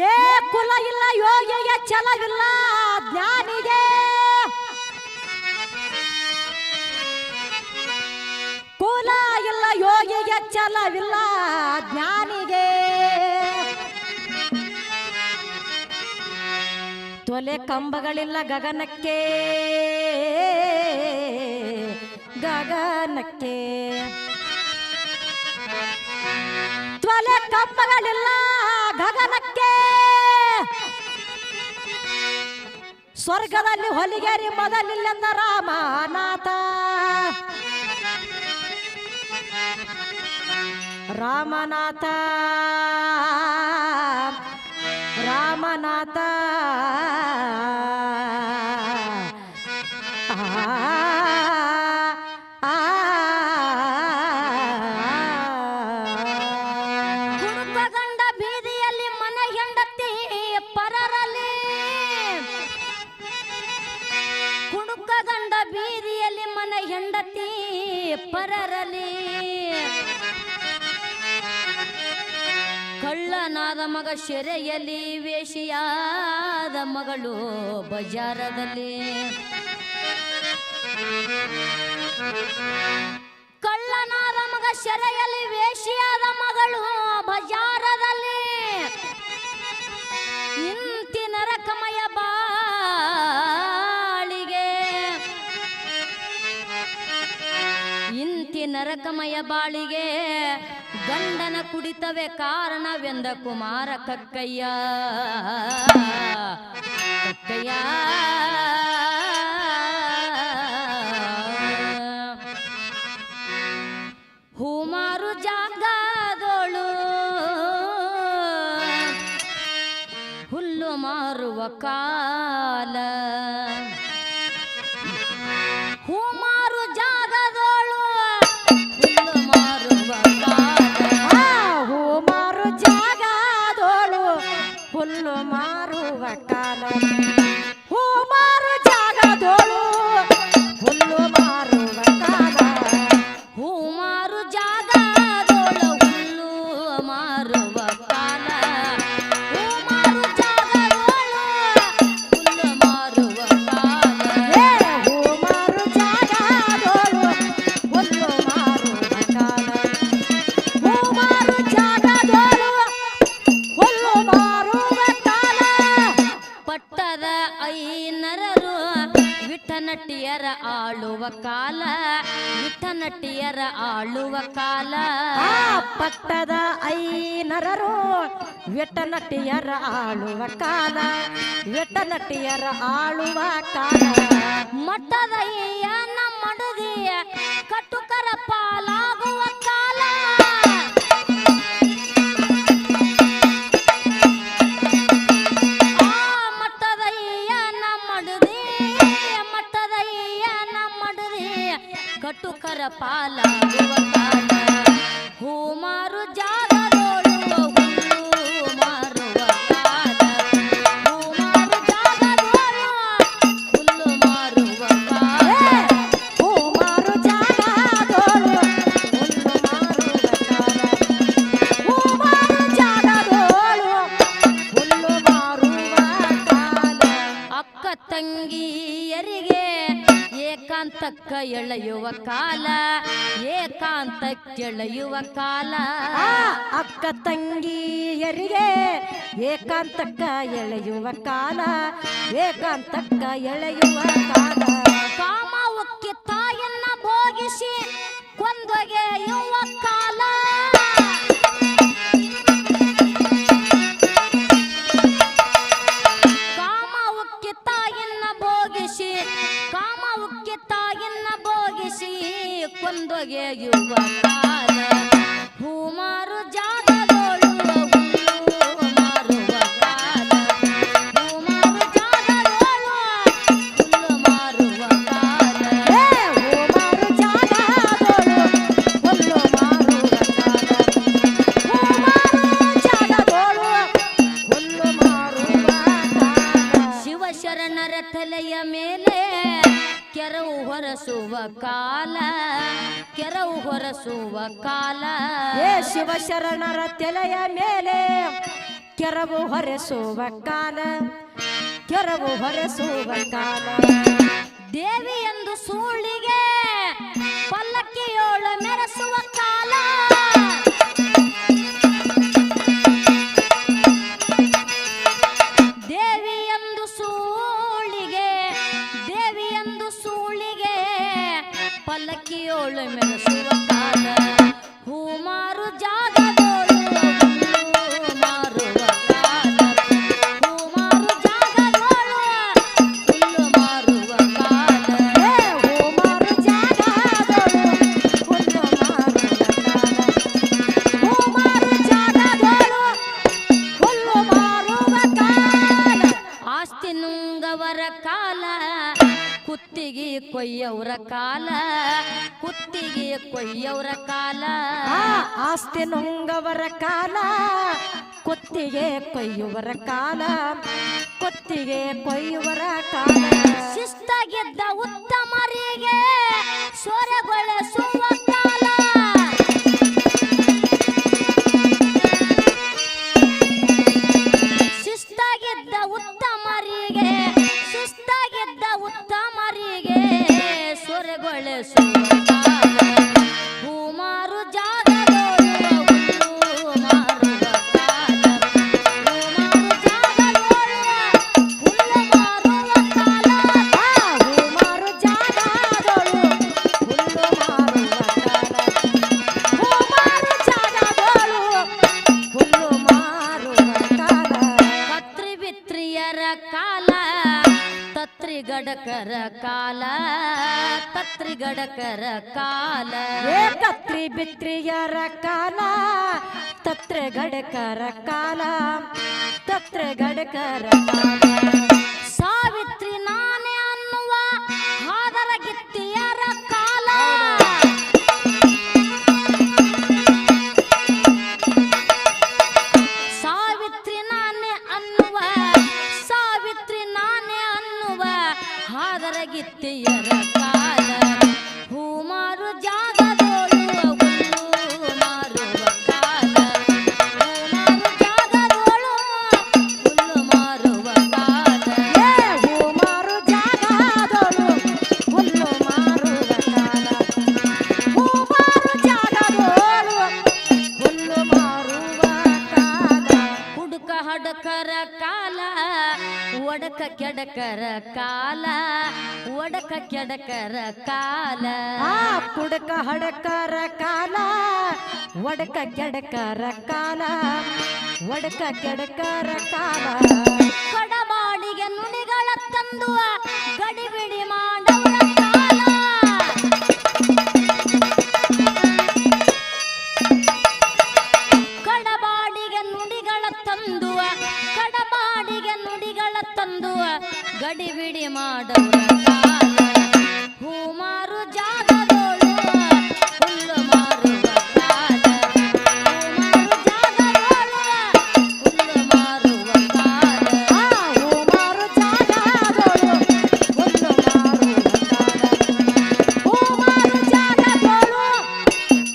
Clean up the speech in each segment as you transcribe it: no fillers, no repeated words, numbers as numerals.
ಏ ಕುಲ ಇಲ್ಲ ಯೋಗಿಗೆ ಛಲವಿಲ್ಲ ಜ್ಞಾನಿಗೆ ಕುಲ ಇಲ್ಲ ಯೋಗಿಗೆ ಛಲವಿಲ್ಲ ಜ್ಞಾನಿಗೆ ತೊಲೆ ಕಂಬಗಳಿಲ್ಲ ಗಗನಕ್ಕೆ ಗಗನಕ್ಕೆ ತೊಲೆ ಕಂಬಗಳಿಲ್ಲ ಗಗನಕ್ಕೆ ಸ್ವರ್ಗದಲ್ಲಿ ಹೊಲಿಗೆರಿ ಮೊದಲಿಲ್ಲೆಂದ ರಾಮನಾಥ ರಾಮನಾಥ ರಾಮನಾಥ ಕುಡುಕಗಂಡ ಬೀದಿಯಲ್ಲಿ ಮನ ಹೆಂಡತಿ ಪರರಲ್ಲಿ ಕುಡುಕಗಂಡ ಬೀದಿಯಲ್ಲಿ ಮನ ಹೆಂಡತಿ ಪರರಲ್ಲಿ ಕಳ್ಳನಾದ ಮಗ ಶೆರೆಯಲ್ಲಿ ವೇಷಿಯಾದ ಮಗಳು ಬಜಾರದಲ್ಲಿ ಕಳ್ಳನಾದ ಮಗ ಶೆರೆಯಲ್ಲಿ ವೇಷಿಯಾದ ಮಗಳು ಬಜಾರದಲ್ಲಿ ಇಂತಿ ನರಕಮಯ ಬಾಳಿಗೆ ಇಂತಿ ನರಕಮಯ ಬಾಳಿಗೆ ಗಂಡನ ಕುಡಿತವೆ ಕಾರಣವೆಂದ ಕುಮಾರ ಕಕ್ಕಯ್ಯ ಕಕ್ಕಯ್ಯ ಹೂಮಾರು ಜಾಗದೋಳು ಹುಲ್ಲು ಮಾರುವ ಕಾಲ ಹೂಮಾರು ಜಾಗದೋಳು ಹುಲ್ಲು ಮಾರುವ ಹುಲ್ಲು ಮಾರುವ ಕಾಲ ಹೂ ಮಾರು ಜಾಗದೋಳು ಹುಲ್ಲು ಮಾರುವ ಕಾಲ ಹೂ ಮಾರು ಜಾಗದೋಳು ಹುಲ್ಲು ಮಾರುವ ಕಾಲ ಹೂ ಮಾರು ಜಾಗದೋಳು ಹುಲ್ಲು ಮಾರುವ ಕಾಲ ಹೂ ಮಾರು ಜಾಗದೋಳು ಹುಲ್ಲು ಮಾರುವ ಕಾಲ ಹೂ ಮಾರು ಜಾಗದೋಳು ಹುಲ್ಲು ಮಾರುವ ಪಟ್ಟದ ಐನರರು ವಿಠನಟಿಯರ ಆಳುವ ಕಾಲ ವಿಠನಟಿಯರ ಆಳುವ ಕಾಲ ಪಟ್ಟದ ಐನರರು ವಿಠನಟಿಯರ ಆಳುವ ಕಾಲ ವಿಠನಟಿಯರ ಆಳುವ ಕಾಲ ಮಟ್ಟದಯ್ಯ ನಮ್ಮಡುದಿಯ ಕಟುಕರ ಪಾಲಾಗುವ ಕಾಲ ಕಟುಕರ ಪಾಲಾಗುವ ಕಾಲ ಹೂ ಮಾರು ಜಾಗದೋಳು ಹುಲ್ಲು ಮಾರುವ ಕಾಲ ಹೂ ಮಾರು ಜಾಗದೋಳು ಹುಲ್ಲು ಮಾರುವ ಕಾಲ ಹೂ ಮಾರು ಜಾಗದೋಳು ಹುಲ್ಲು ಮಾರುವ ಕಾಲ ಹೂ ಮಾರು ಜಾಗದೋಳು ಹುಲ್ಲು ಮಾರುವ ಕಾಲ ಅಕ್ಕ ತಂಗಿಯರಿಗೆ ಏಕಾಂತಕ್ಕ ಎಳೆಯುವ ಕಾಲ ಏಕಾಂತಕ್ಕೆಳೆಯುವ ಕಾಲ ಅಕ್ಕ ತಂಗಿಯರಿಗೆ ಏಕಾಂತಕ್ಕ ಎಳೆಯುವ ಕಾಲ ಏಕಾಂತಕ್ಕ ಎಳೆಯುವ ಕಾಲ ಕಾಮ ಉಕ್ಕಿ ತಾಯನ್ನ ಭೋಗಿಸಿ ಕೊಂದೊಗೆಯುವ ಕಾಲ ಕಾಮ ಉಕ್ಕಿ ತಾಯನ್ನ ಭೋಗಿಸಿ ಕಾಮ ಉಕ್ಕಿ ತಾಯನ್ನ ಭೋಗಿಸಿ ಕೊಂದೊಗೆಯುವ ಕಾಲ ಹೂ ಮಾರು ಜಾಗದೋಳು ಹುಲ್ಲು ಮಾರುವ ಕಾಲ ಹೂ ಮಾರು ಜಾಗದೋಳು ಹುಲ್ಲು ಮಾರುವ ಕಾಲ ಹೂ ಮಾರು ಜಾಗದೋಳು ಹುಲ್ಲು ಮಾರುವ ಕಾಲ ಹೂ ಮಾರು ಜಾಗದೋಳು ಹುಲ್ಲು ಮಾರುವ ಕಾಲ ಶಿವಶರಣರ ತಲೆಯ ಮೇಲೆ ಕೆರವು ಹೊರಸುವ ಕಾಲ ಕೆರವು ಹೊರಸುವ ಕಾಲ ಏ ಶಿವಶರಣರ ತಲೆಯ ಮೇಲೆ ಕೆರವು ಹೊರೆಸುವ ಕಾಲ ಕೆರವು ಹೊರೆಸುವ ಕಾಲ ದೇವಿ ಎಂದು ಸೂಳಿಗೆ ಪಲ್ಲಕ್ಕಿಯೋಳು ಮೆರೆಸುವ ಕಾಲ ದೇವಿ ಎಂದು ಸೂಳಿಗೆ ಪಲ್ಲಕ್ಕಿಯೋಳು ಮೆರೆಸುವ ಕಾಲ ಹೂಮಾರು ಜಾಗದೋಳು ಮಾರುವ ಕಾಲ ಹೂಮಾರು ಜಾಗದೋಳು ಹುಲ್ಲು ಮಾರುವ ಕಾಲ ಹೂಮಾರು ಜಾಗದೋಳು ಹುಲ್ಲು ಮಾರುವ ಕಾಲ ಹೂಮಾರು ಜಾಗದೋಳು ಹುಲ್ಲು ಮಾರುವ ಕಾಲ ಆಸ್ತಿ ನುಂಗವರ ಕಾಲ ಕುತ್ತಿಗೆ ಕೊಯ್ಯವರ ಕಾಲ ಕುತ್ತಿಗೆ ಕೊಯ್ಯವರ ಕಾಲ ಆಸ್ತಿ ನುಂಗವರ ಕಾಲ ಕುತ್ತಿಗೆ ಕೊಯ್ಯುವರ ಕಾಲ ಕುತ್ತಿಗೆ ಕೊಯ್ಯುವರ ಕಾಲ ಶಿಸ್ತಾಗಿದ್ದ ಉತ್ತಮರಿಗೆ ಸೊರೆಗೊಳಿಸುವ ಕಾಲ ಶಿಸ್ತಾಗಿದ್ದ ಉತ್ತಮರಿಗೆ ಸೊರೆಗೊಳಿಸುವ ಕಾಲ ಹೂಮಾರು ಜಾಗದೋಳು ಹುಲ್ಲು ಮಾರುವ ಕಾಲ ಹೂಮಾರು ಜಾಗದೋಳು ಹುಲ್ಲು ಮಾರುವ ಕಾಲ ಹೂಮಾರು ಜಾಗದೋಳು ಹುಲ್ಲು ಮಾರುವ ಕಾಲ ಹೂಮಾರು ಜಾಗದೋಳು ಹುಲ್ಲು ಮಾರುವ ಕಾಲ ಕತ್ರಿ ಬಿತ್ರಿಯರ ಕಾಲ ತತ್ರಿಗಡಕರ ಕಾಲ ತತ್ರಿಗಡಕರ ಕಾಲ ಕತ್ರಿ ಬಿತ್ರಿಯರ ಕಾಲ ತತ್ರಿಗಡಕರ ಕಾಲ ತತ್ರಿಗಡಕರ ಕಾಲ ಸಾವಿತ್ರಿ ನಾನೇ ಅನ್ನುವ ಹಾದರ ಗಿತ್ತಿಯರ ಕಾಲ ಸಾವಿತ್ರಿ ನಾನೇ ಅನ್ನುವ ಹಾದರ ಗಿತ್ತಿಯರ ಕಾಲ ಹೂಮಾರು ಜಾಗದೋಳು ಹುಲ್ಲು ಮಾರುವ ಕಾಲ ಹೂಮಾರು ಜಾಗದೋಳು ಹುಲ್ಲು ಮಾರುವ ಕಾಲ ಹೂಮಾರು ಜಾಗದೋಳು ಹುಲ್ಲು ಮಾರುವ ಕಾಲ ಹೂಮಾರು ಜಾಗದೋಳು ಹುಲ್ಲು ಮಾರುವ ಕಾಲ ಹುಡುಕ ಹಡಕರ ಕಾಲ ಒಡಕ ಕೆಡಕರ ಕಾಲ ಒಡಕ ಕೆಡಕರ ಕಾಲ ಕುಡಕ ಹಡಕರ ಕಾಲ ಒಡಕ ಕೆಡಕರ ಕಾಲ ಒಡಕ ಕೆಡಕರ ಕಾಲ ಕಡಬಾಡಿಗೆ ನುಡಿಗಳ ತಂದು ಗಡಿಬಿಡಿ ಮಾಡವರ ಕಾಲ ಕಡಬಾಡಿಗೆ ನುಡಿಗಳ ತಂದು ಗಡಿಬಿಡಿ ಮಾಡವರ ಕಾಲ ಹೂಮಾರು ಜಾಗದೋಳು ಹುಲ್ಲು ಮಾರುವ ಕಾಲ ಹೂಮಾರು ಜಾಗದೋಳು ಹುಲ್ಲು ಮಾರುವ ಕಾಲ ಹೂಮಾರು ಜಾಗದೋಳು ಹುಲ್ಲು ಮಾರುವ ಕಾಲ ಹೂಮಾರು ಜಾಗದೋಳು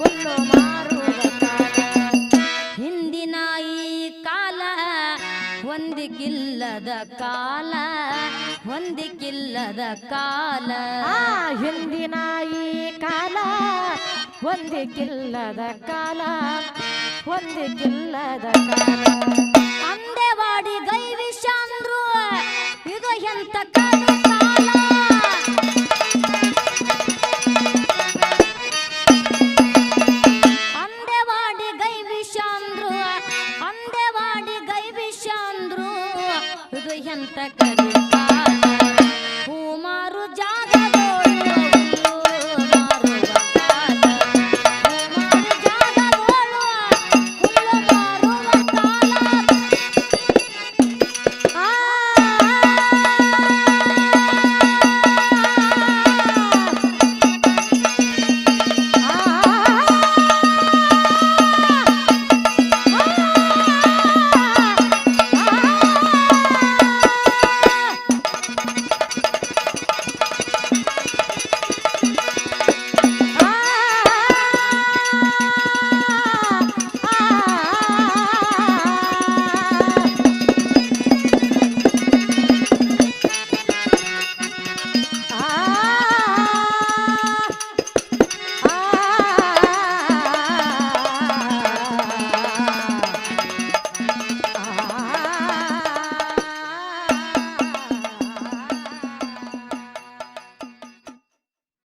ಹುಲ್ಲು ಮಾರುವ ಕಾಲ ಹಿಂದಿನ ಈ ಕಾಲ ಹೊಂದಿಕಿಲ್ಲದ ಕಾಲ ಹೊಂದಿಕಿಲ್ಲದ ಕಾಲ ಹಿಂದಿನ ಈ ಕಾಲ ಹೊಂದಿಕಿಲ್ಲದ ಕಾಲ ಹೊಂದಿಕಿಲ್ಲದ ಕಾಲ ಅಂದೆವಾಡಿ ಗೈವಿಷಂದ್ರು ಇದು ಎಂತ ಕಾಲ ಅಂದೆವಾಡಿ ಗೈವಿಷಂದ್ರು ಇದು ಎಂತ ಕಲಿ ಕಾಲ